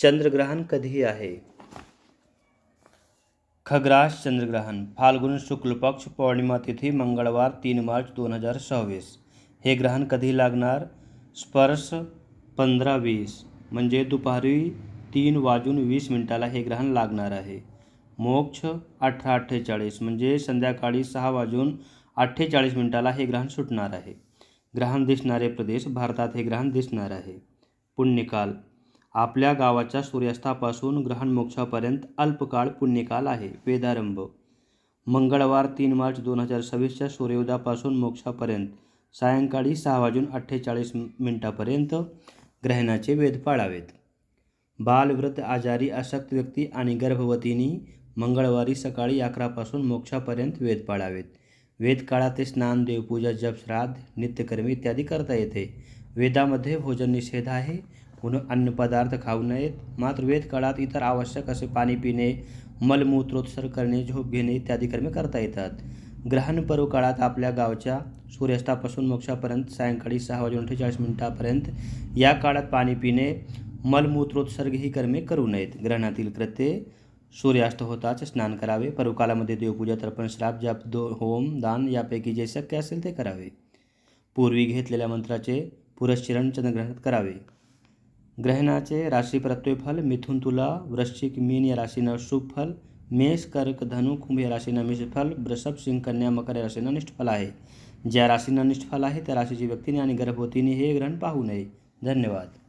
चंद्रग्रहण कधी आहे? खग्रास चंद्रग्रहण फाल्गुन शुक्ल पक्ष पौर्णिमा तिथी मंगळवार 3 मार्च 2026. हे ग्रहण कधी लागणार? स्पर्श 15:20 म्हणजे दुपारी 3:20 हे ग्रहण लागणार आहे. मोक्ष 18:48 म्हणजे संध्याकाळी 6:48 हे ग्रहण सुटणार आहे. ग्रहण दिसणारे प्रदेश भारतात हे ग्रहण दिसणार आहे. पुण्यकाल आपल्या गावाच्या सूर्यास्तापासून ग्रहण मोक्षापर्यंत अल्पकाळ पुण्यकाल आहे. वेदारंभ मंगळवार 3 मार्च 2026च्या सूर्योदयापासून मोक्षापर्यंत सायंकाळी 6:48 ग्रहणाचे वेध पाळावेत. बालवृद्ध आजारी अशक्त व्यक्ती आणि गर्भवतींनी मंगळवारी सकाळी 11 पासून मोक्षापर्यंत वेध पाळावेत. वेद काळात स्नान, देवपूजा, जप, श्राद्ध, नित्यकर्म इत्यादी करता येते. वेदामध्ये भोजन निषेध आहे. अन्नपदार्थ खाऊ नयेत. मात्र वेद काळात इतर आवश्यक असे पाणी पिणे, मलमूत्रोत्सर्ग करणे, झोप घेणे इत्यादी कर्मे करता येतात. ग्रहण पर्व काळात आपल्या गावच्या सूर्यास्तापासून मोक्षापर्यंत सायंकाळी 6:48 या काळात पाणी पिणे, मलमूत्रोत्सर्ग ही कर्मे करू नयेत. ग्रहणातील कृत्ये सूर्यास्त होताच स्नान करावे. पर्वकालामध्ये देवपूजा, तर्पण, श्राद्ध, जप, होम, दान यापैकी जे शक्य असेल ते करावे. पूर्वी घेतलेल्या मंत्राचे पुरस्चरण चंद्रग्रहणात करावे. ग्रहणाचे राशी प्रत्ययफल मिथुन, तुला, वृश्चिक, मीन या राशींना शुभ फल, मेष, कर्क, धनु, कुंभ या राशींना मिश्र फल, वृषभ, सिंह, कन्या, मकर या राशींना निष्ठफल आहे. ज्या राशींना निष्ठफल आहे त्या राशीच्या व्यक्तीने आणि गर्भवतीने हे ग्रहण पाहू नये. धन्यवाद.